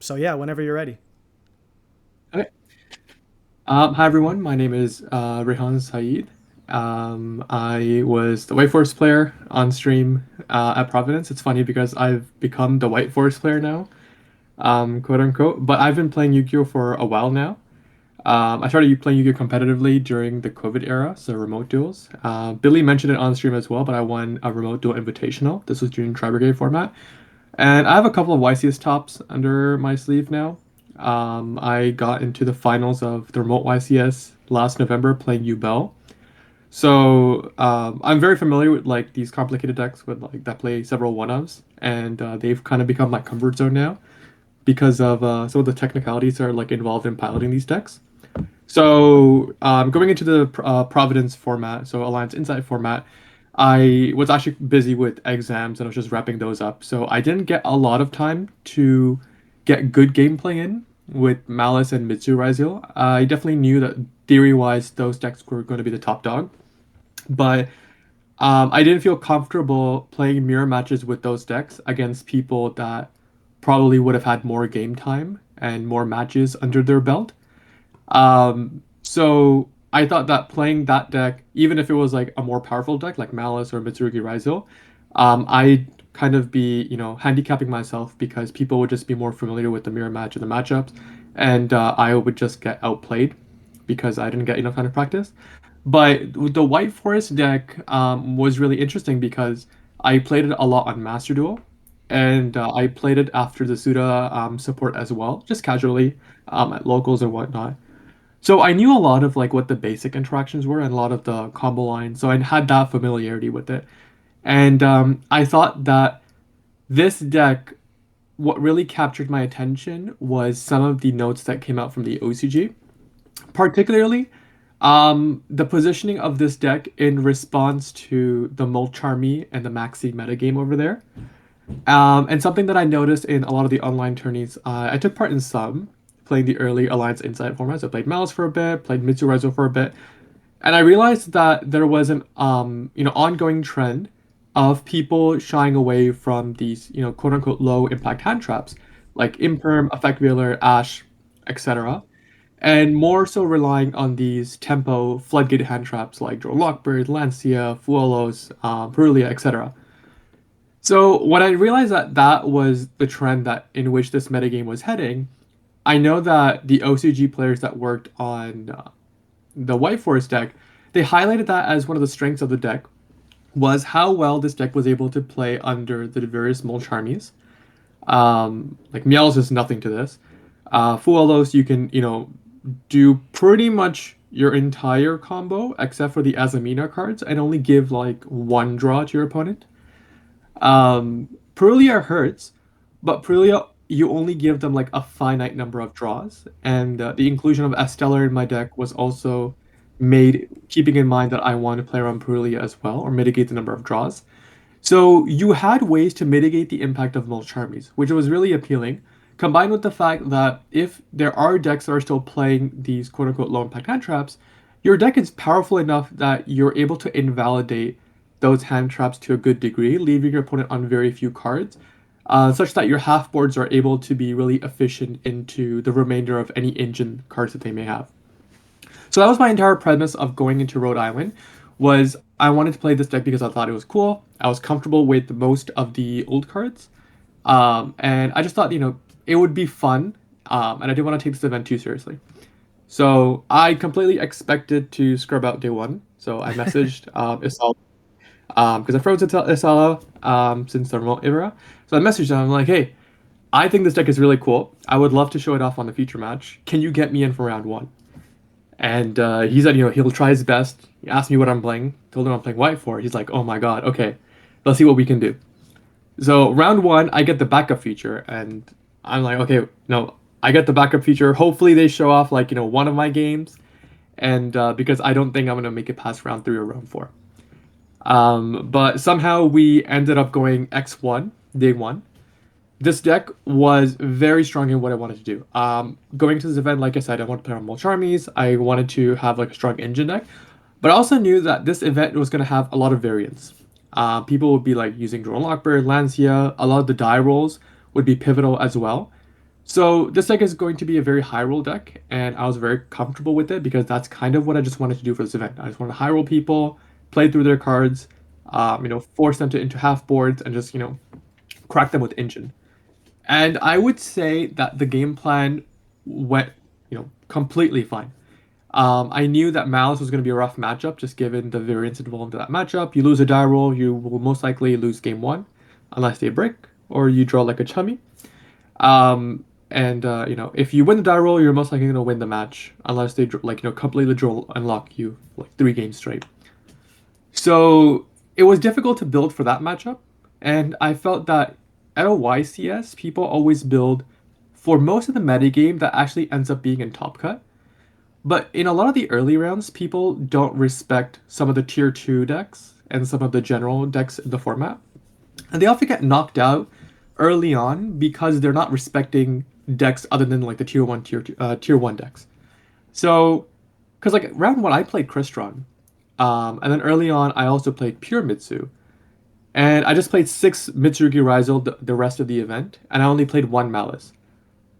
So yeah, whenever you're ready. Okay. Hi everyone. My name is Rehan Saeed. I was the White Forest player on stream at Providence. It's funny because I've become the White Forest player now, quote unquote. But I've been playing Yu-Gi-Oh for a while now. I started playing Yu-Gi-Oh competitively during the COVID era, so remote duels. Billy mentioned it on stream as well, but I won a remote duel invitational. This was during Tri Brigade format. And I have a couple of YCS tops under my sleeve now. I got into the finals of the remote YCS last November playing Ubel. So I'm very familiar with like these complicated decks with like that play several one-ofs, and they've kind of become my comfort zone now because of some of the technicalities that are like involved in piloting these decks. So going into the Providence format, so Alliance Insight format, I was actually busy with exams and I was just wrapping those up. So I didn't get a lot of time to get good gameplay in with Malice and Mitsu Raizio. I definitely knew that theory-wise those decks were going to be the top dog, but I didn't feel comfortable playing mirror matches with those decks against people that probably would have had more game time and more matches under their belt. So I thought that playing that deck, even if it was like a more powerful deck like Malice or Mitsurugi Raizo, I'd kind of be, handicapping myself because people would just be more familiar with the mirror match and the matchups, and I would just get outplayed because I didn't get enough time to practice. But the White Forest deck was really interesting because I played it a lot on Master Duel, and I played it after the Suda support as well, just casually at locals and whatnot. So I knew a lot of like what the basic interactions were and a lot of the combo lines. So I had that familiarity with it. And I thought that this deck, what really captured my attention was some of the notes that came out from the OCG, particularly the positioning of this deck in response to the Molcharmi and the Maxi metagame over there. And something that I noticed in a lot of the online tourneys, I took part in some, playing the early Alliance Insight formats. I played Malice for a bit, played Mitsurezo for a bit, and I realized that there was an ongoing trend of people shying away from these quote unquote low impact hand traps like Imperm, Effect Veiler, Ash, etc. And more so relying on these tempo floodgate hand traps like Drone Lockbird, Lancia, Fuolos, Perulia, etc. So when I realized that that was the trend that in which this metagame was heading, I know that the OCG players that worked on the White Forest deck, they highlighted that as one of the strengths of the deck was how well this deck was able to play under the various Mulch armies. Like Meow's is nothing to this. Fuelos, you can, do pretty much your entire combo except for the Azamina cards and only give like one draw to your opponent. Perulia hurts, but Perulia you only give them like a finite number of draws, and the inclusion of Esteller in my deck was also made keeping in mind that I want to play around Perulia as well or mitigate the number of draws. So you had ways to mitigate the impact of mulch armies, which was really appealing, combined with the fact that if there are decks that are still playing these quote unquote low impact hand traps, your deck is powerful enough that you're able to invalidate those hand traps to a good degree, leaving your opponent on very few cards, such that your half boards are able to be really efficient into the remainder of any engine cards that they may have. So that was my entire premise of going into Rhode Island was I wanted to play this deck because I thought it was cool. I was comfortable with most of the old cards. And I just thought, it would be fun. And I didn't want to take this event too seriously. So I completely expected to scrub out day one. So I messaged Isal because I froze Isala since the remote era. So I messaged him. I'm like, hey, I think this deck is really cool. I would love to show it off on the future match. Can you get me in for round one? And he said, he'll try his best. He asked me what I'm playing. Told him I'm playing white for. He's like, oh my god, okay, let's see what we can do. So round one, I get the backup feature, and I'm like, okay, no, I get the backup feature. Hopefully they show off like one of my games, and because I don't think I'm gonna make it past round three or round four. But somehow we ended up going X1 day one. This deck was very strong in what I wanted to do. Going to this event, like I said, I wanted to play on mulch armies. I wanted to have like a strong engine deck, but I also knew that this event was going to have a lot of variance. People would be like using Drone Lockbird, Lancia. A lot of the die rolls would be pivotal as well. So this deck is going to be a very high roll deck, and I was very comfortable with it because that's kind of what I just wanted to do for this event. I just wanted to high roll people, play through their cards, force them to into half boards, and just crack them with engine. And I would say that the game plan went completely fine. I knew that Malice was going to be a rough matchup, just given the variance involved in that matchup. You lose a die roll, you will most likely lose game one, unless they break, or you draw like a chummy. And if you win the die roll, you're most likely going to win the match, unless they completely draw unlock you like 3 games straight. So it was difficult to build for that matchup, and I felt that at a YCS, people always build for most of the metagame that actually ends up being in top cut. But in a lot of the early rounds, people don't respect some of the tier 2 decks and some of the general decks in the format. And they often get knocked out early on because they're not respecting decks other than like the tier 1, tier 1 decks. So, because like round 1, I played Crystron. And then early on, I also played Pure Mitsu. And I just played 6 Mitsurugi Raizo the rest of the event, and I only played 1 Malice.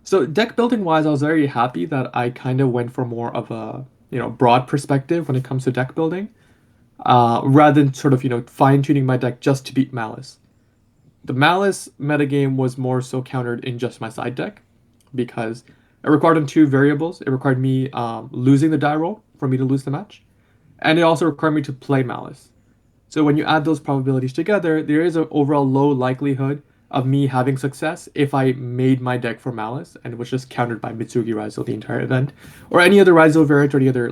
So deck building wise, I was very happy that I kind of went for more of a broad perspective when it comes to deck building, rather than sort of fine tuning my deck just to beat Malice. The Malice metagame was more so countered in just my side deck because it required on 2 variables. It required me losing the die roll for me to lose the match, and it also required me to play Malice. So when you add those probabilities together, there is an overall low likelihood of me having success if I made my deck for Malice and it was just countered by Mitsugi Raizo the entire event, or any other Raizo variant or any other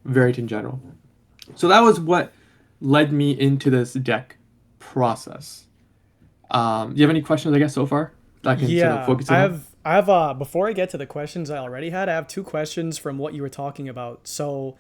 variant in general. So that was what led me into this deck process. Do you have any questions, I guess, so far that I can sort of Yeah, focus I in on? have I have before I get to the questions I already had, I have two questions from what you were talking about. So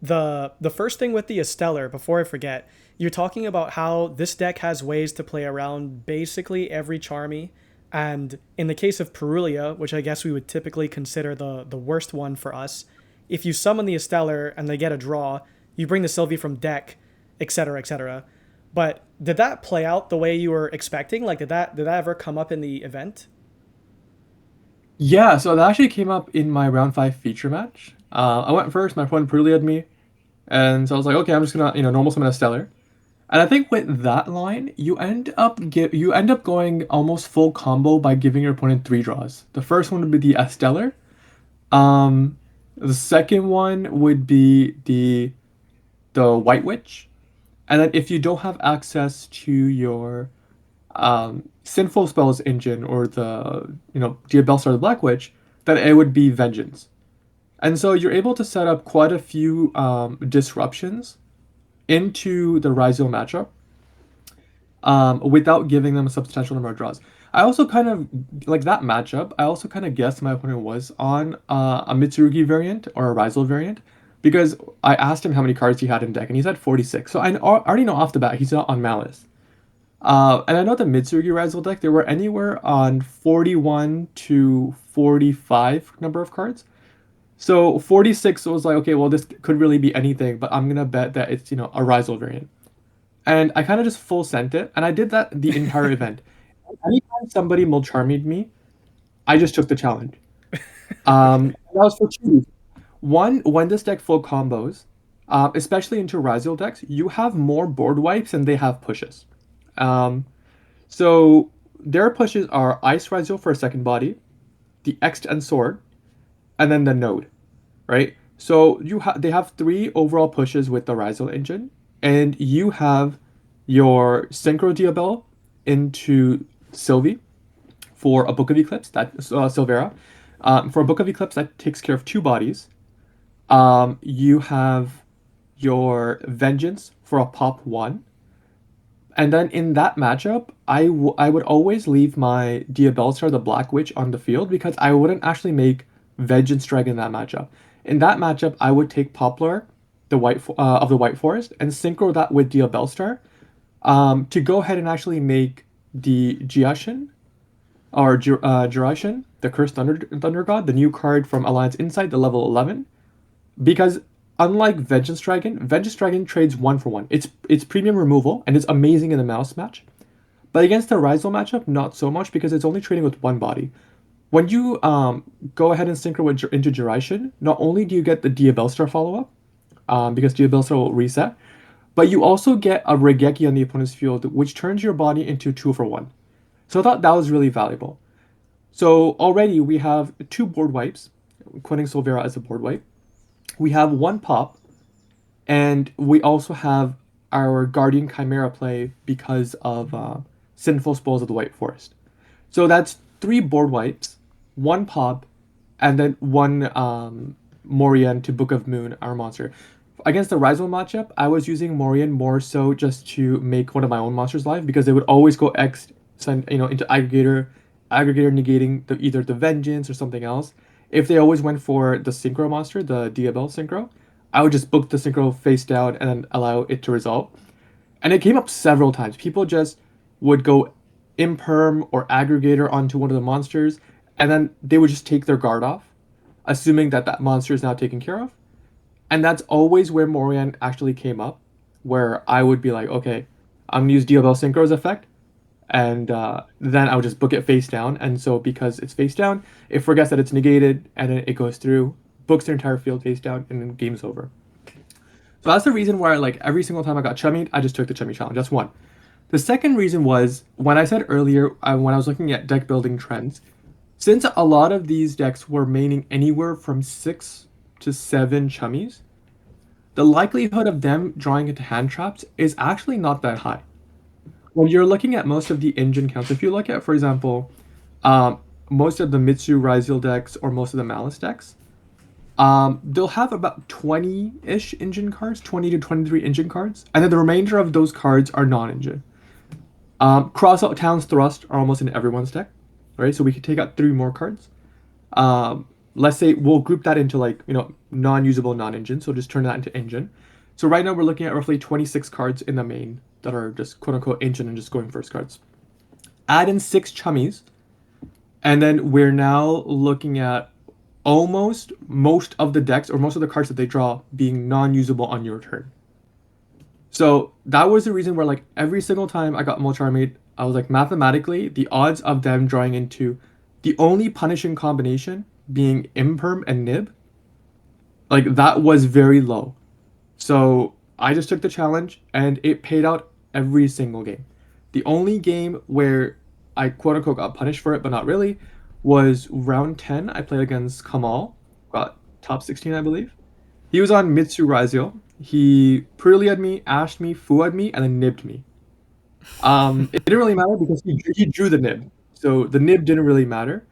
the first thing with the Esteller, before I forget, you're talking about how this deck has ways to play around basically every Charmy. And in the case of Perulia, which I guess we would typically consider the worst one for us, if you summon the Esteller and they get a draw, you bring the Sylvie from deck, etc., etc. But did that play out the way you were expecting? Like, did that ever come up in the event? Yeah, so that actually came up in my round 5 feature match. I went first, my opponent Purley had me, and so I was like, okay, I'm just gonna normal summon a Stellar. And I think with that line, you end up going almost full combo by giving your opponent 3 draws. The first one would be the Esteller. Um, the second one would be the White Witch. And then if you don't have access to your Sinful Spells engine or the Diabellstar the Black Witch, then it would be Vengeance. And so you're able to set up quite a few disruptions into the Raizo matchup without giving them a substantial number of draws. I also kind of like that matchup. I also kind of guessed my opponent was on a Mitsurugi variant or a Raizo variant because I asked him how many cards he had in deck, and he said 46. So I already know off the bat he's not on Malice. And I know the Mitsurugi Raizo deck, there were anywhere on 41 to 45 number of cards. So 46 was like, okay, well, this could really be anything, but I'm going to bet that it's, a Raizo variant. And I kind of just full sent it, and I did that the entire event. Anytime somebody Mulcharmied me, I just took the challenge. That was for 2 reasons. One, when this deck full combos, especially into Raizo decks, you have more board wipes than they have pushes. Um, so their pushes are Ice Raizo for a second body, the X10 Sword, and then the Node, right? So they have 3 overall pushes with the Raizo engine, and you have your Synchro Diabell into Sylvie for a Book of Eclipse, that Silvera. For a Book of Eclipse, that takes care of 2 bodies. You have your Vengeance for a pop 1. And then in that matchup, I would always leave my Diabellstar, the Black Witch, on the field because I wouldn't actually make Vengeance Dragon in that matchup. In that matchup, I would take Poplar, the of the White Forest, and synchro that with Diabellstar, to go ahead and actually make the Jiashin or Jiraishin, the Cursed Thunder God, the new card from Alliance Insight, the level 11. Because unlike Vengeance Dragon trades 1 for 1. It's premium removal and it's amazing in the mouse match. But against the Raizo matchup, not so much because it's only trading with 1 body. when you go ahead and synchro into Duration, not only do you get the Diabellstar follow-up, because Diabellstar will reset, but you also get a Regeki on the opponent's field, which turns your body into 2 for 1. So I thought that was really valuable. So already we have 2 board wipes, quitting Solvera as a board wipe. We have 1 pop, and we also have our Guardian Chimera play because of Sinful Spoils of the White Forest. So that's 3 board wipes, 1 pop, and then 1 Morian to Book of Moon, our monster. Against the Rizal matchup, I was using Morian more so just to make one of my own monsters live because they would always go X, into aggregator negating either the Vengeance or something else. If they always went for the Synchro monster, the Diabell Synchro, I would just book the Synchro face down and then allow it to resolve. And it came up several times. People just would go imperm or aggregator onto one of the monsters, and then they would just take their guard off, assuming that that monster is now taken care of. And that's always where Morian actually came up, where I would be like, okay, I'm gonna use Diabell Synchro's effect, and then I would just book it face down. And so because it's face down, it forgets that it's negated, and then it goes through, books their entire field face down, and then game's over. So that's the reason why, like, every single time I got chummied, I just took the chummy challenge. That's one. The second reason was when I said earlier, when I was looking at deck building trends, since a lot of these decks were maining anywhere from 6 to 7 chummies, the likelihood of them drawing into hand traps is actually not that high. When you're looking at most of the engine counts, if you look at, for example, um, most of the Mitsu Ryzeal decks or most of the Malice decks, they'll have about 20-ish engine cards, 20 to 23 engine cards, and then the remainder of those cards are non-engine. Crossout Town's Thrust are almost in everyone's deck, right? So we could take out 3 more cards. Let's say we'll group that into like, non-usable non-engine, so just turn that into engine. So right now we're looking at roughly 26 cards in the main that are just quote-unquote engine and just going first cards. Add in 6 chummies, and then we're now looking at almost most of the decks or most of the cards that they draw being non-usable on your turn. So that was the reason where like every single time I got Molcharmade, I was like mathematically the odds of them drawing into the only punishing combination being Imperm and Nib, like that was very low. So I just took the challenge and it paid out every single game. The only game where I quote unquote got punished for it, but not really, was round 10. I played against Kamal, got top 16, I believe. He was on Mitsu Ryzeal. He Purlia'd me, ashed me, Fua'd me, and then nibbed me. It didn't really matter because he drew the nib. So the nib didn't really matter.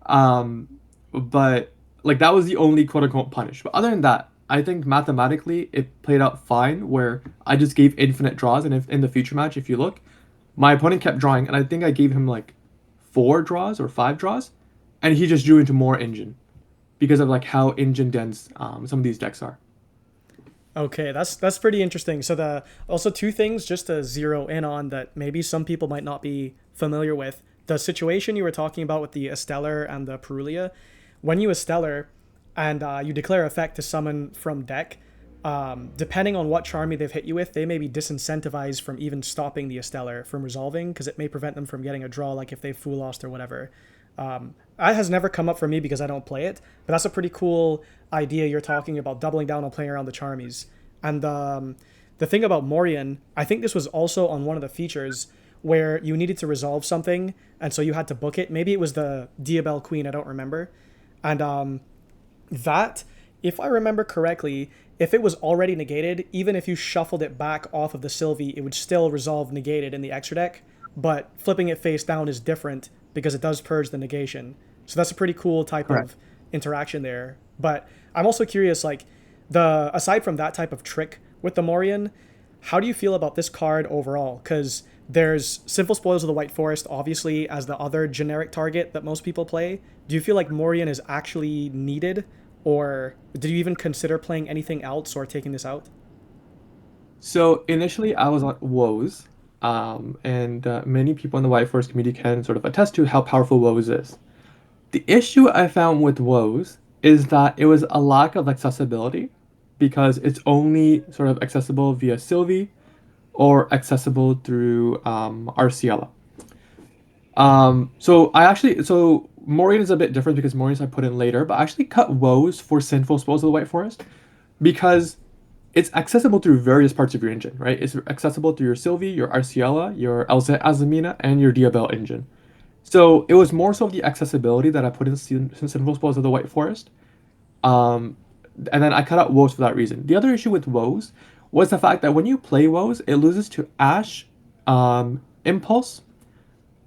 Um, but like that was the only quote unquote punish. But other than that, I think mathematically it played out fine where I just gave infinite draws, and if in the future match, if you look, my opponent kept drawing, and I think I gave him like 4 draws or 5 draws, and he just drew into more engine because of like how engine dense some of these decks are. Okay, that's pretty interesting. So the also two things just to zero in on that maybe some people might not be familiar with. The situation you were talking about with the Esteller and the Perulia, when you Esteller and you declare effect to summon from deck, depending on what Charmy they've hit you with, they may be disincentivized from even stopping the Esteller from resolving because it may prevent them from getting a draw, like if they Fool Lost or whatever. That has never come up for me because I don't play it, but that's a pretty cool idea you're talking about, doubling down on playing around the Charmies. And the thing about Morian, I think this was also on one of the features where you needed to resolve something, and so you had to book it. Maybe it was the Diabell Queen, I don't remember. And that, if I remember correctly, if it was already negated, even if you shuffled it back off of the Sylvie, it would still resolve negated in the extra deck. But flipping it face down is different because it does purge the negation. So that's a pretty cool type Correct. of interaction there. But I'm also curious, like, the aside from that type of trick with the Morian, how do you feel about this card overall? Because there's Simple Spoils of the White Forest, obviously, as the other generic target that most people play. Do you feel like Morian is actually needed? Or did you even consider playing anything else or taking this out? So initially, I was on woes, and many people in the White Forest community can sort of attest to how powerful woes is. The issue I found with woes is that it was a lack of accessibility because it's only sort of accessible via Sylvie or accessible through Arciela. So Morion is a bit different because Morions I put in later, but I actually cut Woes for Sinful Spoils of the White Forest because it's accessible through various parts of your engine, right? It's accessible through your Sylvie, your Arciela, your LZ Azamina, and your Diabel engine. So it was more so the accessibility that I put in Sinful Spoils of the White Forest. Um, and then I cut out Woes for that reason. The other issue with Woes was the fact that when you play Woes, it loses to Ash, Impulse.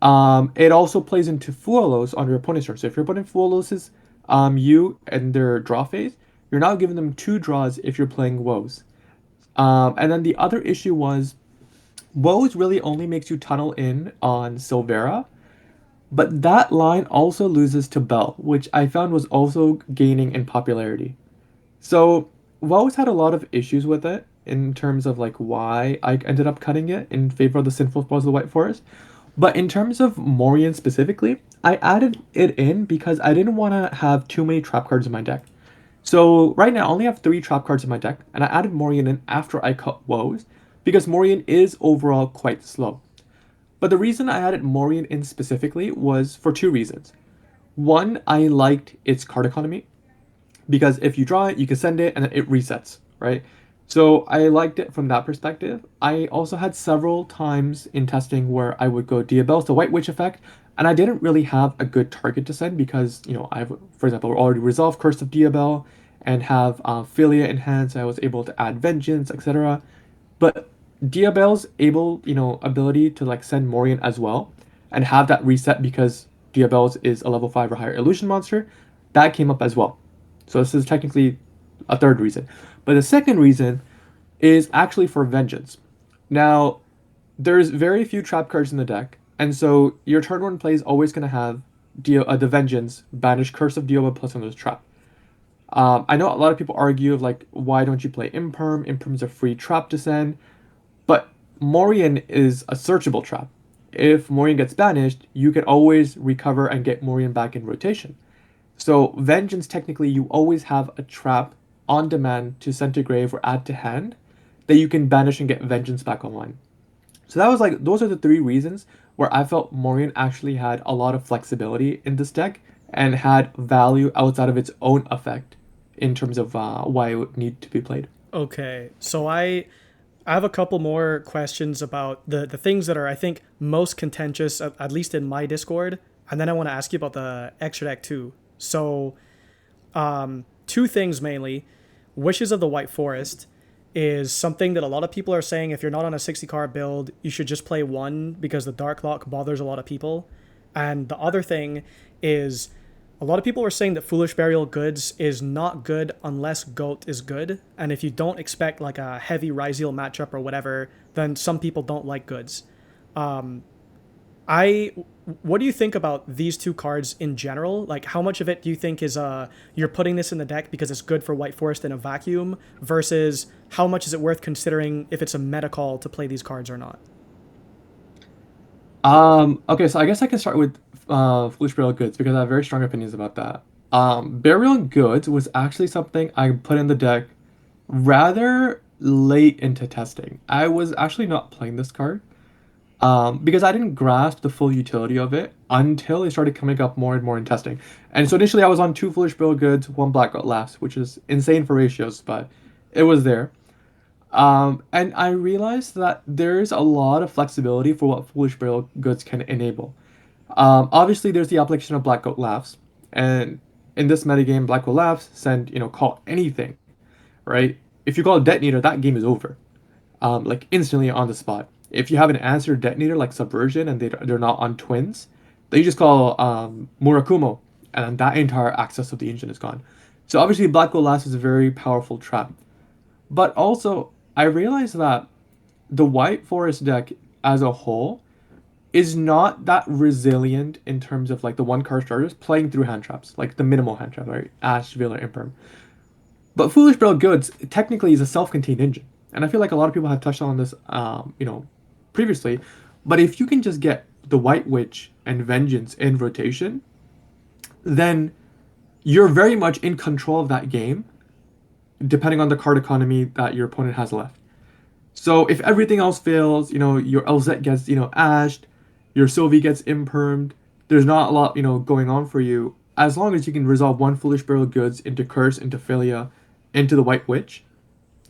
It also plays into Fuelos on your opponent's turn. So if your opponent Fuelos you and their draw phase, you're now giving them two draws if you're playing Woes. And then the other issue was Woes really only makes you tunnel in on Silvera, but that line also loses to Bell, which I found was also gaining in popularity. So Woes had a lot of issues with it in terms of like why I ended up cutting it in favor of the Sinful Spoils of the White Forest. But in terms of Morian specifically, I added it in because I didn't want to have too many trap cards in my deck. So right now I only have three trap cards in my deck, and I added Morian in after I cut Woes, because Morian is overall quite slow. But the reason I added Morian in specifically was for two reasons. One, I liked its card economy because if you draw it, you can send it and then it resets, right? So I liked it from that perspective. I also had several times in testing where I would go Diabell's the White Witch effect, and I didn't really have a good target to send because, I've, for example, already resolved Curse of Diabell and have Philia enhanced. I was able to add Vengeance, etc. But Diabell's ability to like send Morian as well and have that reset because Diabell's is a level 5 or higher illusion monster, that came up as well. So this is technically a third reason. But the second reason is actually for Vengeance. Now, there's very few trap cards in the deck, and so your turn one play is always going to have the Vengeance, banish Curse of Dioba plus another trap. I know a lot of people argue of like, why don't you play Imperm? Imperm's a free trap to send, but Morian is a searchable trap. If Morian gets banished, you can always recover and get Morian back in rotation. So Vengeance, technically, you always have a trap on demand to send to grave or add to hand that you can banish and get Vengeance back online. So that was like, those are the three reasons where I felt Morian actually had a lot of flexibility in this deck and had value outside of its own effect in terms of why it would need to be played. Okay, so I have a couple more questions about the things that are, I think, most contentious, at least in my Discord, and then I want to ask you about the extra deck too. So, two things mainly. Wishes of the White Forest is something that a lot of people are saying if you're not on a 60 card build, you should just play one because the Dark Lock bothers a lot of people. And the other thing is a lot of people were saying that Foolish Burial Goods is not good unless Goat is good. And if you don't expect like a heavy Ryzeal matchup or whatever, then some people don't like Goods. I What do you think about these two cards in general? Like, how much of it do you think is you're putting this in the deck because it's good for White Forest in a vacuum, versus how much is it worth considering if it's a meta call to play these cards or not? Okay, so I guess I can start with Foolish Burial Goods because I have very strong opinions about that. Burial Goods was actually something I put in the deck rather late into testing. I was actually not playing this card because I didn't grasp the full utility of it until it started coming up more and more in testing. And so initially I was on two Foolish Burial Goods, one Blackout Laughs, which is insane for ratios, but it was there. And I realized that there's a lot of flexibility for what Foolish Burial Goods can enable. Obviously, there's the application of Black Goat Laughs, and in this metagame, Black Goat Laughs send call anything, right? If you call a detonator, that game is over, like instantly on the spot. If you have an answer detonator like Subversion and they're not on twins, then you just call Murakumo, and that entire access of the engine is gone. So obviously, Black Goat Laughs is a very powerful trap. But also, I realized that the White Forest deck as a whole is not that resilient in terms of like the one card starters playing through hand traps, like the minimal hand trap, right? Ash, Veil, or Imperm. But Foolish Brittle Goods technically is a self-contained engine, and I feel like a lot of people have touched on this, previously. But if you can just get the White Witch and Vengeance in rotation, then you're very much in control of that game, depending on the card economy that your opponent has left. So if everything else fails, your LZ gets, ashed, your Sylvie gets impermed, There's not a lot, going on for you. As long as you can resolve one Foolish Burial Goods into Curse, into Philia, into the White Witch,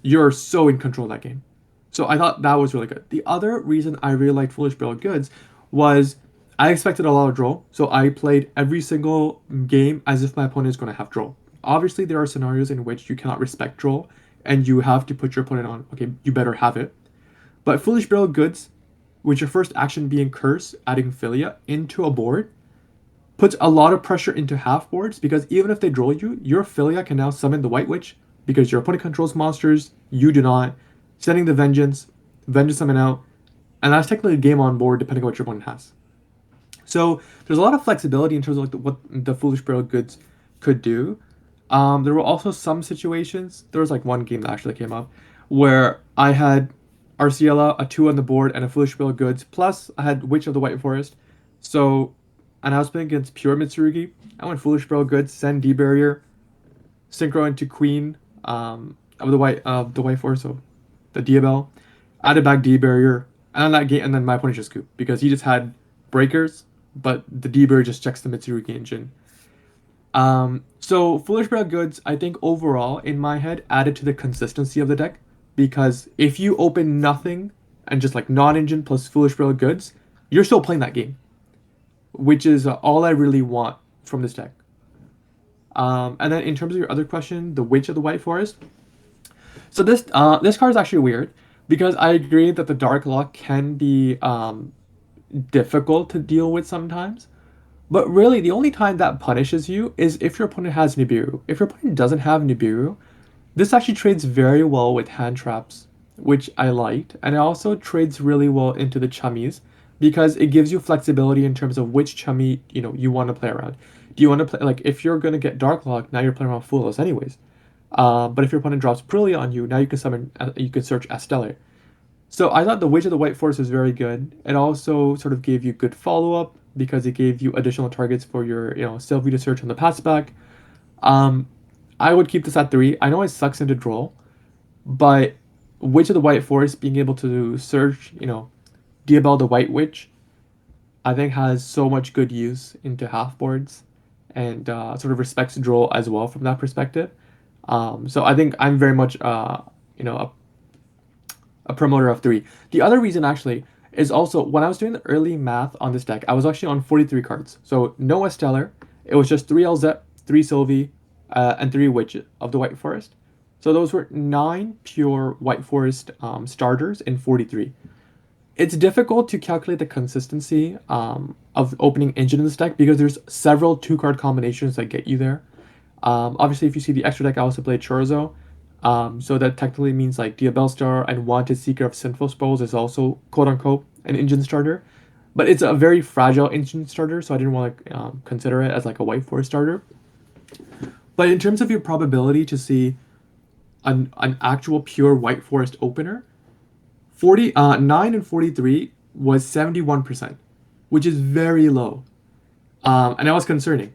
you're so in control of that game. So I thought that was really good. The other reason I really liked Foolish Burial Goods was I expected a lot of draw, so I played every single game as if my opponent is going to have draw. Obviously, there are scenarios in which you cannot respect draw, and you have to put your opponent on, okay, you better have it. But Foolish Burial Goods, with your first action being Curse, adding Philia into a board, puts a lot of pressure into half boards because even if they draw you, your Philia can now summon the White Witch because your opponent controls monsters, you do not, sending the Vengeance summon out, and that's technically a game on board depending on what your opponent has. So there's a lot of flexibility in terms of like what the Foolish Burial Goods could do. There were also some situations. There was like one game that actually came up where I had Arciela, a 2 on the board, and a Foolish Burial Goods. Plus, I had Witch of the White Forest. So, and I was playing against pure Mitsurugi. I went Foolish Burial Goods, send D Barrier, synchro into Queen of the White Forest, so the Diabell, added back D Barrier, and then that game, and then my opponent just scooped because he just had breakers, but the D Barrier just checks the Mitsurugi engine. So Foolish Burial Goods, I think overall in my head added to the consistency of the deck because if you open nothing and just like non-engine plus Foolish Burial Goods, you're still playing that game, which is all I really want from this deck. And then in terms of your other question, the Witch of the White Forest. So this card is actually weird because I agree that the Dark Lock can be difficult to deal with sometimes. But really, the only time that punishes you is if your opponent has Nibiru. If your opponent doesn't have Nibiru, this actually trades very well with hand traps, which I liked, and it also trades really well into the chummies because it gives you flexibility in terms of which chummy you want to play around. Do you want to play like if you're gonna get Darklock, now you're playing around Foolish anyways. But if your opponent drops Brilliant on you, now you can you can search Stellar. So I thought the Witch of the White Forest was very good. It also sort of gave you good follow up because it gave you additional targets for your Sylvie to search on the pass back. Um, I would keep this at 3. I know it sucks into draw, but Witch of the White Forest being able to search, Diabell the White Witch, I think has so much good use into half boards and sort of respects draw as well from that perspective. So I think I'm very much, a promoter of 3. The other reason actually is also when I was doing the early math on this deck, I was actually on 43 cards. So no Stellar. It was just 3 LZ, 3 Sylvie, and 3 Witch of the White Forest. So those were 9 pure White Forest starters in 43. It's difficult to calculate the consistency of opening engine in this deck because there's several 2-card combinations that get you there. Obviously, if you see the extra deck, I also played Chorizo. So that technically means like Diabell Star and Wanted Seeker of Sinful Spoils is also quote unquote an engine starter. But it's a very fragile engine starter, so I didn't want to consider it as like a White Forest starter. But in terms of your probability to see an actual pure White Forest opener, 9 and 43 was 71%, which is very low. And that was concerning.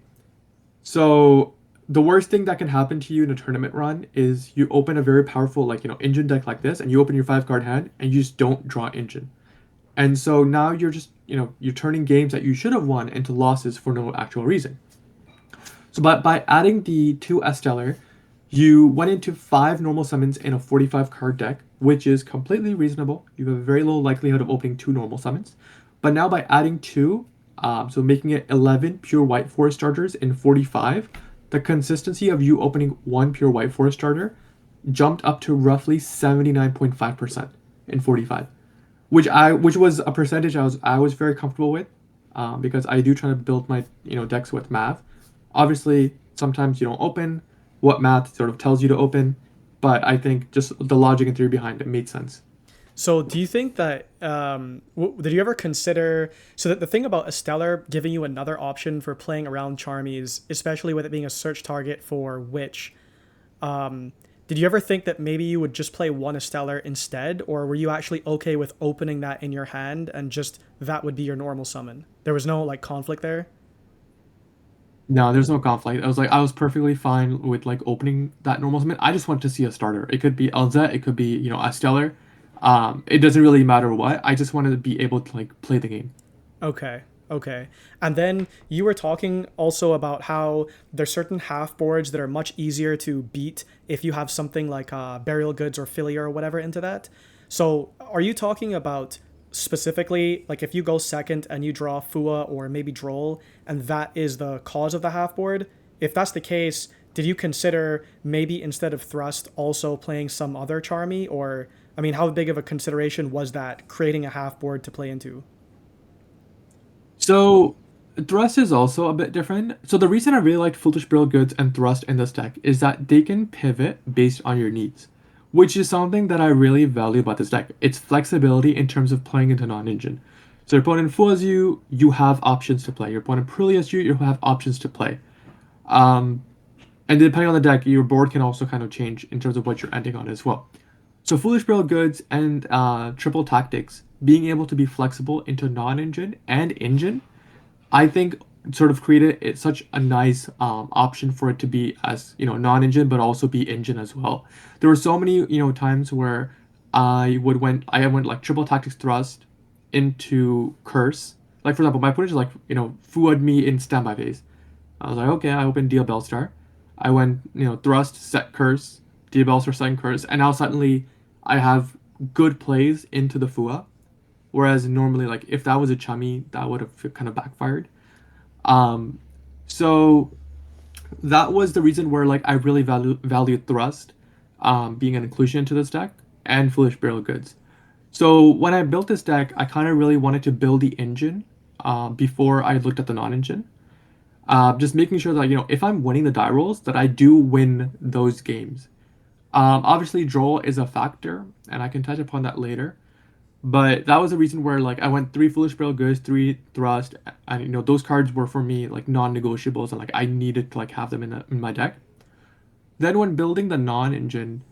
So the worst thing that can happen to you in a tournament run is you open a very powerful engine deck like this and you open your 5-card hand and you just don't draw engine. And so now you're just you're turning games that you should have won into losses for no actual reason. So by adding the 2 Stellar, you went into 5 normal summons in a 45 card deck, which is completely reasonable. You have a very low likelihood of opening 2 normal summons. But now by adding 2, so making it 11 pure White Forest starters in 45, the consistency of you opening 1 pure White Forest starter jumped up to roughly 79.5% in 45, which was a percentage I was very comfortable with, because I do try to build my decks with math. Obviously, sometimes you don't open what math sort of tells you to open, but I think just the logic and theory behind it made sense. So, do you think that did you ever consider so that the thing about a stellar giving you another option for playing around Charmies, especially with it being a search target for Witch? Um, did you ever think that maybe you would just play one Stellar instead, or were you actually okay with opening that in your hand and just that would be your normal summon? There was no like conflict there. No, there's no conflict. I was perfectly fine with like opening that normal summon. I just want to see a starter. It could be LZ, it could be a stellar. It doesn't really matter what. I just wanted to be able to like play the game. Okay. Okay. And then you were talking also about how there's certain half boards that are much easier to beat if you have something like burial goods or filia or whatever into that. So are you talking about specifically like if you go second and you draw Fua or maybe Droll and that is the cause of the half board? If that's the case, did you consider maybe instead of Thrust also playing some other Charmy? Or, I mean, how big of a consideration was that creating a half board to play into? So Thrust is also a bit different. So the reason I really liked Foolish Brittle Goods and Thrust in this deck is that they can pivot based on your needs, which is something that I really value about this deck. It's flexibility in terms of playing into non-engine. So your opponent fools you, you have options to play. Your opponent Prillias you, you have options to play. Um, and depending on the deck, your board can also kind of change in terms of what you're ending on as well. So Foolish Brittle Goods and Triple Tactics, being able to be flexible into non-engine and engine I think sort of created it such a nice option for it to be as non-engine but also be engine as well. There were so many times where I went like triple tactics thrust into curse. Like for example, my opponent just like fooed me in standby phase. I was like, okay, I opened deal Bellstar. I went thrust set curse, deal Bellstar second curse, and now suddenly I have good plays into the Fua. Whereas normally, like if that was a chummy, that would have kind of backfired. Um, so that was the reason where like I really valued thrust, being an inclusion into this deck and foolish burial goods. So when I built this deck, I kind of really wanted to build the engine, before I looked at the non-engine. Just making sure that if I'm winning the die rolls, that I do win those games. Obviously, draw is a factor, and I can touch upon that later. But that was the reason where like I went three foolish brittle goods, three thrust, and those cards were for me like non-negotiables, and like I needed to like have them in my deck. Then when building the non-engine,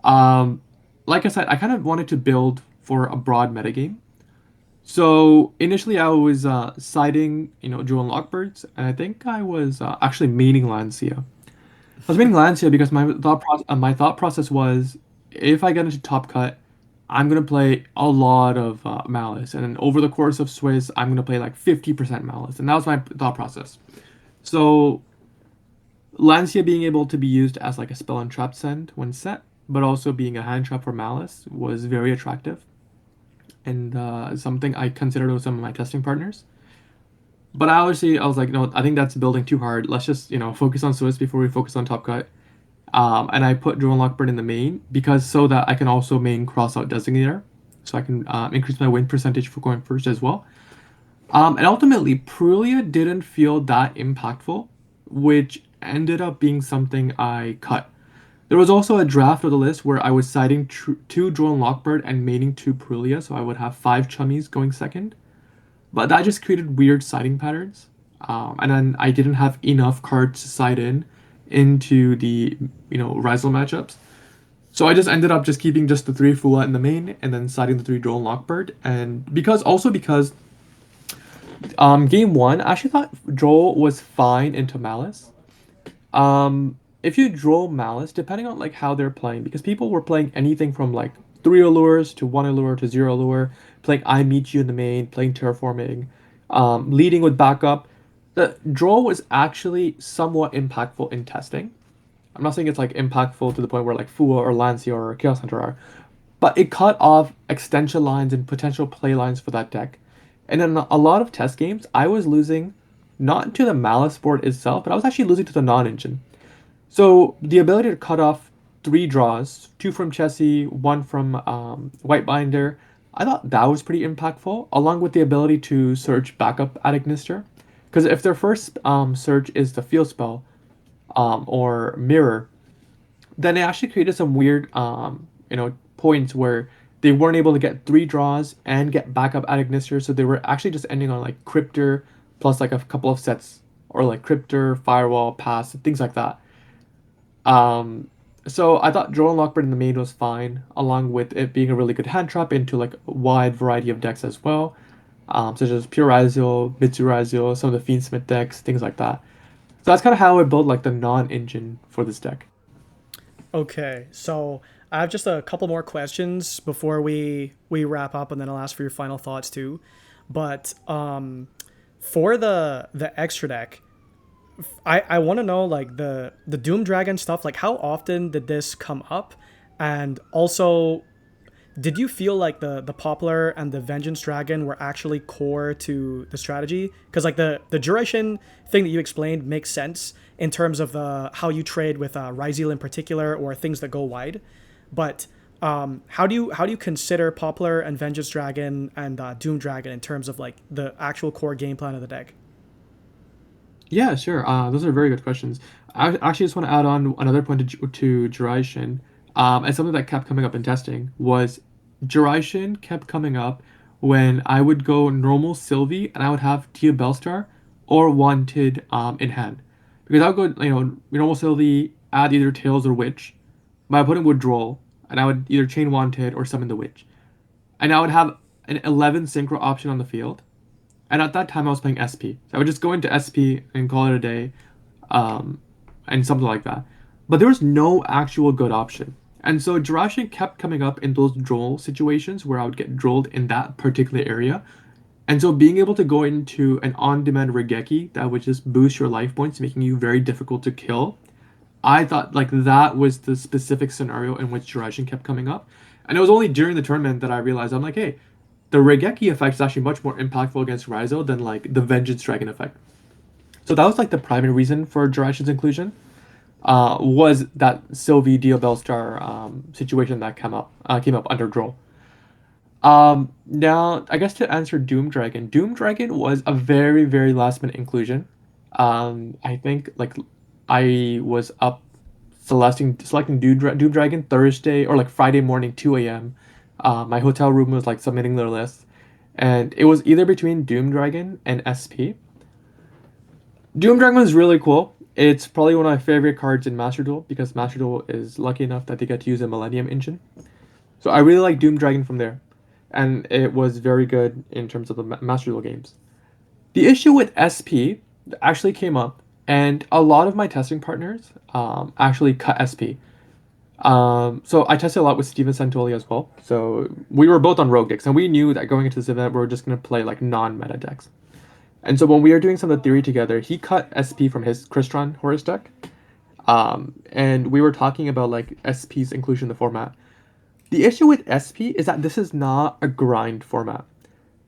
um, like I said, I kind of wanted to build for a broad metagame. So initially I was siding Jewel and Lockbirds, and I think I was actually maining Lancia. I was maining Lancia because my thought process was if I get into top cut, I'm gonna play a lot of Malice, and then over the course of Swiss, I'm gonna play like 50% Malice, and that was my thought process. So Lancia being able to be used as like a spell and trap send when set, but also being a hand trap for Malice was very attractive, and something I considered with some of my testing partners. But I was like, no, I think that's building too hard. Let's just focus on Swiss before we focus on top cut. And I put Drone Lockbird in the main because so that I can also main Crossout Designator, so I can increase my win percentage for going first as well. And ultimately, Prulia didn't feel that impactful, which ended up being something I cut. There was also a draft of the list where I was siding two Drone Lockbird and maining two Prulia, so I would have five Chummies going second. But that just created weird siding patterns. And then I didn't have enough cards to side in into the Rizel matchups. So I just ended up just keeping just the three Fua in the main and then siding the three Droll and Lockbird. And because game one, I actually thought Droll was fine into Malice. If you draw Malice, depending on like how they're playing, because people were playing anything from like three allures to one allure to zero allure, playing I meet you in the main, playing terraforming, leading with backup. The draw was actually somewhat impactful in testing. I'm not saying it's like impactful to the point where like Fua or Lancia or Chaos Hunter are, but it cut off extension lines and potential play lines for that deck. And in a lot of test games, I was losing not to the Malice board itself, but I was actually losing to the non-engine. So the ability to cut off three draws, two from Chessie, one from White Binder, I thought that was pretty impactful, along with the ability to search backup at Ignister. Because if their first search is the field spell or mirror, then it actually created some weird points where they weren't able to get three draws and get backup at Ignister, so they were actually just ending on like Cryptor plus like a couple of sets or like Cryptor, Firewall, Pass, things like that. Um, so I thought Drone Lockbird in the main was fine, along with it being a really good hand trap into like a wide variety of decks as well, such as Pure Razio, Mitsu Razio, some of the Fiendsmith decks, things like that. So that's kind of how I built like the non-engine for this deck. Okay, so I have just a couple more questions before we wrap up, and then I'll ask for your final thoughts too. But For the extra deck, I want to know like the Doom Dragon stuff. Like, how often did this come up, and also, did you feel like the Poplar and the Vengeance Dragon were actually core to the strategy? Because like the duration thing that you explained makes sense in terms of how you trade with Ryzeal in particular, or things that go wide. But how do you consider Poplar and Vengeance Dragon and Doom Dragon in terms of like the actual core game plan of the deck? Yeah, sure. Those are very good questions. I actually just want to add on another point to duration. And something that kept coming up in testing was duration kept coming up when I would go normal Sylvie and I would have Tia Bellstar or Wanted in hand. Because I would go, normal Sylvie, add either Tails or Witch. My opponent would draw, and I would either chain Wanted or summon the Witch. And I would have an 11 synchro option on the field. And at that time, I was playing SP. So I would just go into SP and call it a day, um, and something like that. But there was no actual good option. And so Jirachi kept coming up in those droll situations where I would get drolled in that particular area. And so being able to go into an on-demand Regeki that would just boost your life points, making you very difficult to kill, I thought like that was the specific scenario in which Jirachi kept coming up. And it was only during the tournament that I realized I'm like, hey, the Regeki effect is actually much more impactful against Ryzo than like the Vengeance Dragon effect. So that was like the primary reason for Jiraiya's inclusion. Was that Sylvie Diabellstar situation that came up under Droll. Now I guess to answer Doom Dragon, Doom Dragon was a very very last minute inclusion. I think like I was up selecting Doom Dragon Thursday or like Friday morning 2 a.m. My hotel room was like submitting their list, and it was either between Doom Dragon and SP. Doom Dragon is really cool. It's probably one of my favorite cards in Master Duel because Master Duel is lucky enough that they get to use a Millennium engine. So I really like Doom Dragon from there, and it was very good in terms of the Master Duel games. The issue with SP actually came up, and a lot of my testing partners actually cut SP. So I tested a lot with Steven Santoli as well. So we were both on rogue decks, and we knew that going into this event, we were just gonna play like non-meta decks. And so when we were doing some of the theory together, he cut SP from his Crystron Horus deck. And we were talking about like SP's inclusion in the format. The issue with SP is that this is not a grind format.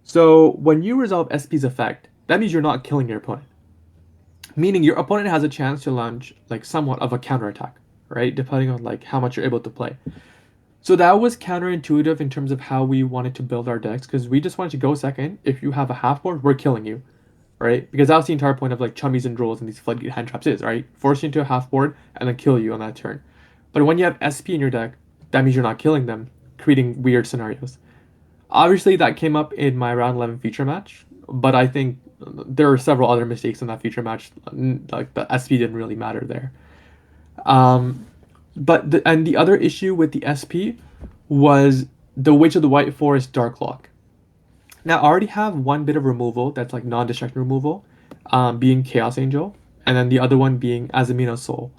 So when you resolve SP's effect, that means you're not killing your opponent. Meaning your opponent has a chance to launch like somewhat of a counterattack, right? Depending on like how much you're able to play. So that was counterintuitive in terms of how we wanted to build our decks because we just wanted to go second. If you have a half board, we're killing you, right? Because that's the entire point of like chummies and drolls and these floodgate hand traps is, right? Force you into a half board and then kill you on that turn. But when you have SP in your deck, that means you're not killing them, creating weird scenarios. Obviously, that came up in my round 11 feature match, but I think there are several other mistakes in that feature match. Like the SP didn't really matter there. Um, but the other issue with the SP was the Witch of the White Forest Dark Lock. Now I already have one bit of removal that's like non-destruction removal, being Chaos Angel, and then the other one being Azamina Soul.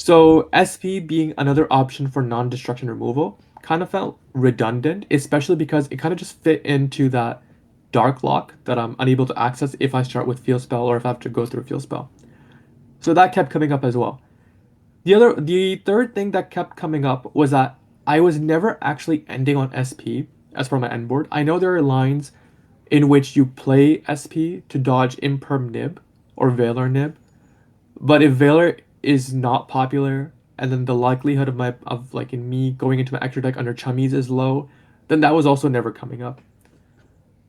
So SP being another option for non-destruction removal kind of felt redundant, especially because it kind of just fit into that dark lock that I'm unable to access if I start with field spell or if I have to go through a field spell. So that kept coming up as well. The third thing that kept coming up was that I was never actually ending on SP as for my end board. I know there are lines in which you play SP to dodge Imperm Nib or Valor Nib, but if Valor is not popular and then the likelihood of like in me going into my extra deck under Chummies is low, then that was also never coming up.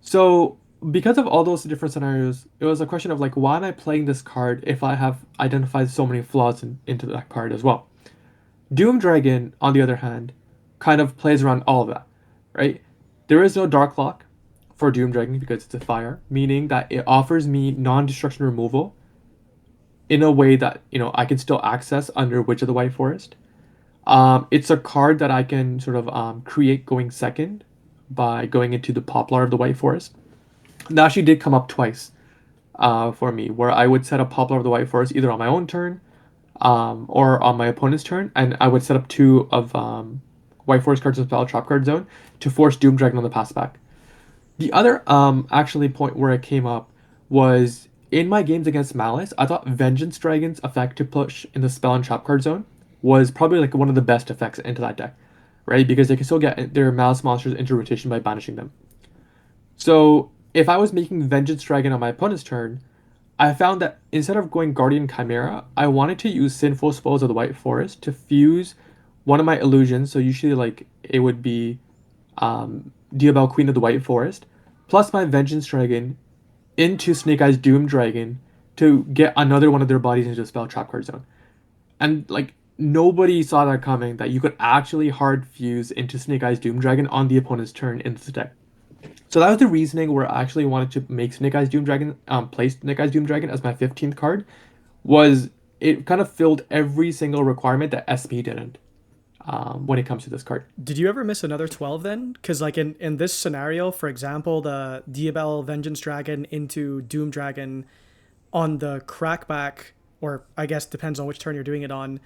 So because of all those different scenarios, it was a question of like why am I playing this card if I have identified so many flaws into that card as well. Doom Dragon, on the other hand, kind of plays around all of that, right? There is no Dark Lock for Doom Dragon because it's a fire, meaning that it offers me non-destruction removal in a way that I can still access under Witch of the White Forest. It's a card that I can sort of create going second by going into the Poplar of the White Forest. That actually did come up twice for me, where I would set up Poplar of the White Forest either on my own turn or on my opponent's turn, and I would set up two of White Forest cards in Spell Trap Card Zone to force Doom Dragon on the pass back. The other actually point where it came up was in my games against Malice, I thought Vengeance Dragon's effect to push in the spell and trap card zone was probably like one of the best effects into that deck, right? Because they can still get their Malice monsters into rotation by banishing them. So if I was making Vengeance Dragon on my opponent's turn, I found that instead of going Guardian Chimera, I wanted to use Sinful Spells of the White Forest to fuse one of my illusions. So usually like it would be Diabell Queen of the White Forest, plus my Vengeance Dragon into Snake Eyes Doom Dragon to get another one of their bodies into the spell trap card zone. And like nobody saw that coming that you could actually hard fuse into Snake Eyes Doom Dragon on the opponent's turn in this deck. So that was the reasoning where I actually wanted to make Snake Eyes Doom Dragon, play Snake Eyes Doom Dragon as my 15th card, was it kind of filled every single requirement that SP didn't when it comes to this card. Did you ever miss another 12 then? Because, like, in this scenario, for example, the Diabell Vengeance Dragon into Doom Dragon on the crackback, or I guess depends on which turn you're doing it on,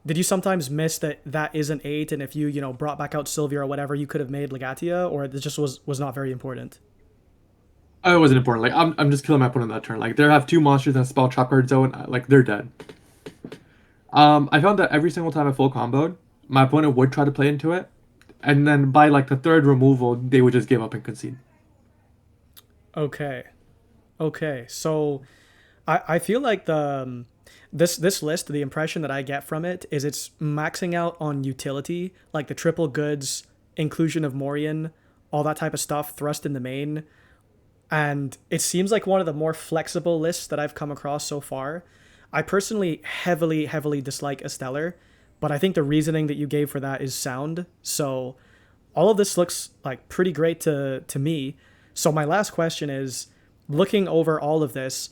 did you sometimes miss that that is an 8, and if you, brought back out Sylvia or whatever, you could have made Legatia, or this just was not very important? Oh, it wasn't important. Like I'm just killing my opponent that turn. Like they have two monsters in a spell trap card zone. Like they're dead. I found that every single time I full comboed, my opponent would try to play into it, and then by like the third removal, they would just give up and concede. Okay. Okay. So I feel like this list, the impression that I get from it is it's maxing out on utility, like the triple goods, inclusion of Morian, all that type of stuff, thrust in the main. And it seems like one of the more flexible lists that I've come across so far. I personally heavily dislike Esteller, but I think the reasoning that you gave for that is sound. So all of this looks like pretty great to me. So my last question is, looking over all of this,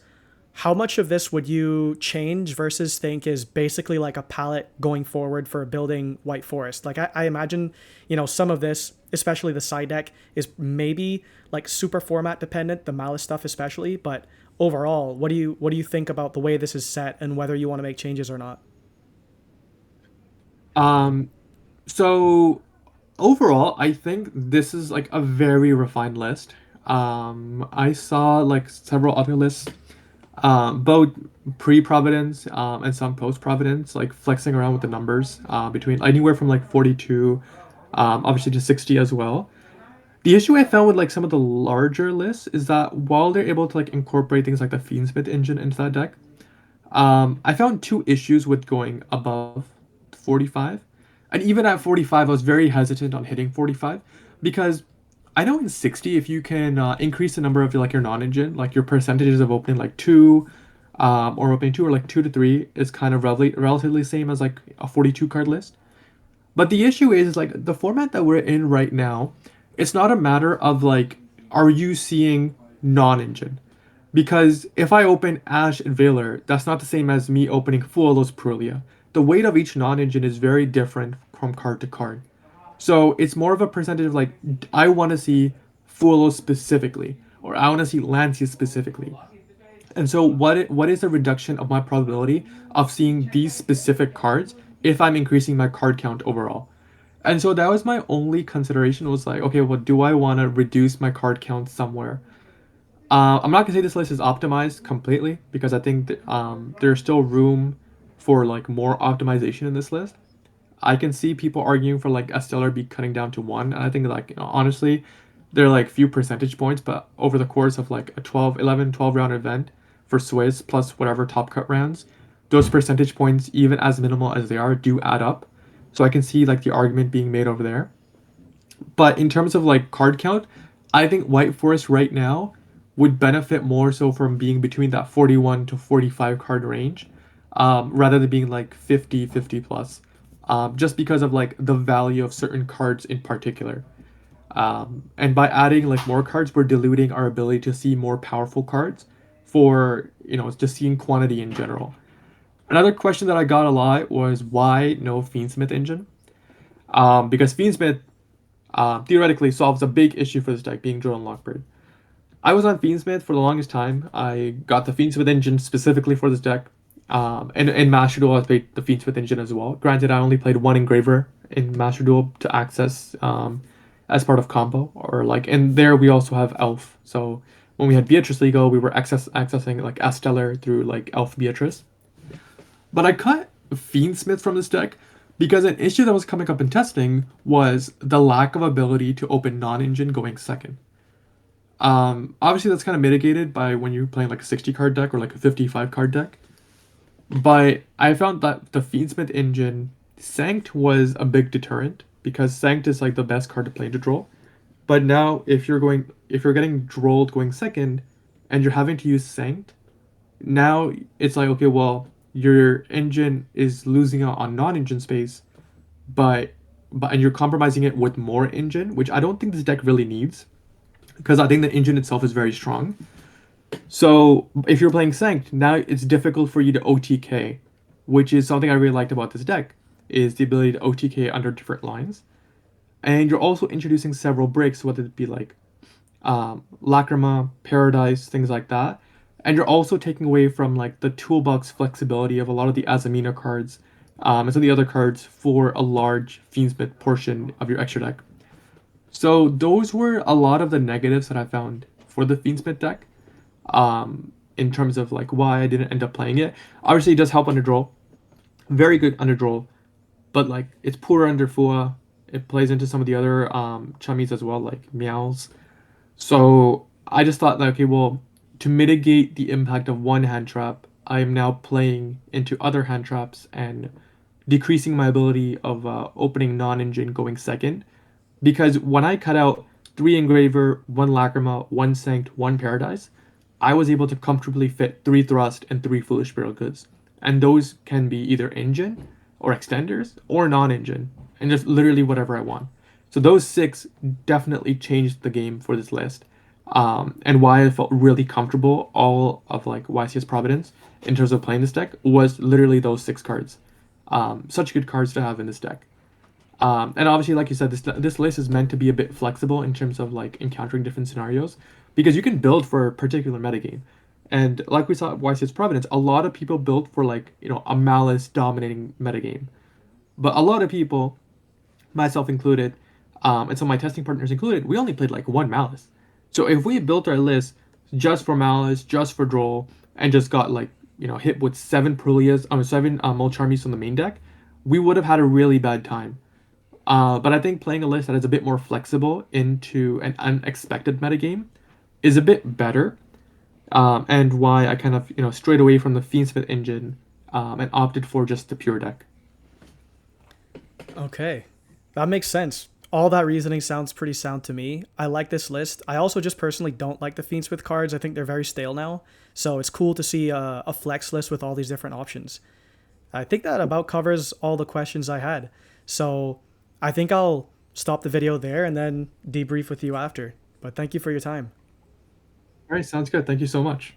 how much of this would you change versus think is basically like a palette going forward for building White Forest? Like I imagine, some of this, especially the side deck, is maybe like super format dependent, the Malice stuff especially, but overall, what do you think about the way this is set and whether you want to make changes or not? Um, so overall, I think this is like a very refined list. I saw like several other lists, both pre-Providence, and some post-Providence, like flexing around with the numbers, between anywhere from like 42, obviously to 60 as well. The issue I found with like some of the larger lists is that while they're able to like incorporate things like the Fiendsmith engine into that deck, I found two issues with going above 45. And even at 45, I was very hesitant on hitting 45 because I know in 60, if you can increase the number of like your non-engine, like your percentages of opening like two, or opening two or like two to three is kind of relatively same as like a 42 card list. But the issue is like the format that we're in right now, it's not a matter of like, are you seeing non-engine? Because if I open Ash and Valor, that's not the same as me opening Fuelos Purlia. The weight of each non-engine is very different from card to card. So it's more of a percentage of like, I want to see Fuelos specifically, or I want to see Lancia specifically. And so what is the reduction of my probability of seeing these specific cards if I'm increasing my card count overall? And so that was my only consideration was like, okay, well, do I want to reduce my card count somewhere? I'm not gonna say this list is optimized completely because I think that, there's still room for like more optimization in this list. I can see people arguing for like a stellar be cutting down to one. And I think like honestly, they're like few percentage points, but over the course of like a 12, 11, 12 round event for Swiss plus whatever top cut rounds, those percentage points, even as minimal as they are, do add up. So I can see like the argument being made over there. But in terms of like card count, I think White Forest right now would benefit more so from being between that 41 to 45 card range, rather than being like 50, 50 plus, just because of like the value of certain cards in particular. And by adding like more cards, we're diluting our ability to see more powerful cards for, just seeing quantity in general. Another question that I got a lot was why no Fiendsmith engine? Because Fiendsmith theoretically solves a big issue for this deck, being Drone Lockbird. I was on Fiendsmith for the longest time. I got the Fiendsmith engine specifically for this deck. And in Master Duel, I played the Fiendsmith engine as well. Granted, I only played one Engraver in Master Duel to access, as part of combo. Or like, and there we also have Elf. So when we had Beatrice legal, we were accessing like Stellar through like Elf Beatrice. But I cut Fiendsmith from this deck because an issue that was coming up in testing was the lack of ability to open non-engine going second. Obviously that's kind of mitigated by when you're playing like a 60 card deck or like a 55 card deck. But I found that the Fiendsmith engine Sanct was a big deterrent because Sanct is like the best card to play into draw. But now if you're getting drolled going second and you're having to use Sanct, now it's like okay, well, your engine is losing out on non-engine space, but and you're compromising it with more engine, which I don't think this deck really needs because I think the engine itself is very strong. So if you're playing Sanct, now it's difficult for you to OTK, which is something I really liked about this deck, is the ability to OTK under different lines. And you're also introducing several breaks, whether it be like Lacrima, Paradise, things like that. And you're also taking away from like the toolbox flexibility of a lot of the Azamina cards and some of the other cards for a large Fiendsmith portion of your extra deck. So those were a lot of the negatives that I found for the Fiendsmith deck in terms of like why I didn't end up playing it. Obviously, it does help under draw. Very good under draw, but like it's poor under Fua. It plays into some of the other chummies as well, like Meows. So I just thought that okay, well, to mitigate the impact of one hand trap, I am now playing into other hand traps and decreasing my ability of opening non-engine going second. Because when I cut out three Engraver, one Lacrima, one Sanct, one Paradise, I was able to comfortably fit three Thrust and three Foolish Burial Goods. And those can be either engine or extenders or non-engine, and just literally whatever I want. So those six definitely changed the game for this list, and why I felt really comfortable all of like YCS Providence in terms of playing this deck was literally those six cards. Such good cards to have in this deck. And obviously, like you said, this list is meant to be a bit flexible in terms of like encountering different scenarios because you can build for a particular metagame. And like we saw at YCS Providence, a lot of people built for like a Malice dominating metagame, but a lot of people, myself included, and some of my testing partners included, we only played like one Malice. So if we built our list just for Malice, just for Droll, and just got like hit with seven Prulias, seven Molcharmies on the main deck, we would have had a really bad time. But I think playing a list that is a bit more flexible into an unexpected metagame is a bit better, and why I kind of strayed away from the Fiendsmith engine and opted for just the pure deck. Okay, that makes sense. All that reasoning sounds pretty sound to me. I like this list. I also just personally don't like the Fiendsmith cards. I think they're very stale now. So it's cool to see a flex list with all these different options. I think that about covers all the questions I had. So I think I'll stop the video there and then debrief with you after. But thank you for your time. All right, sounds good. Thank you so much.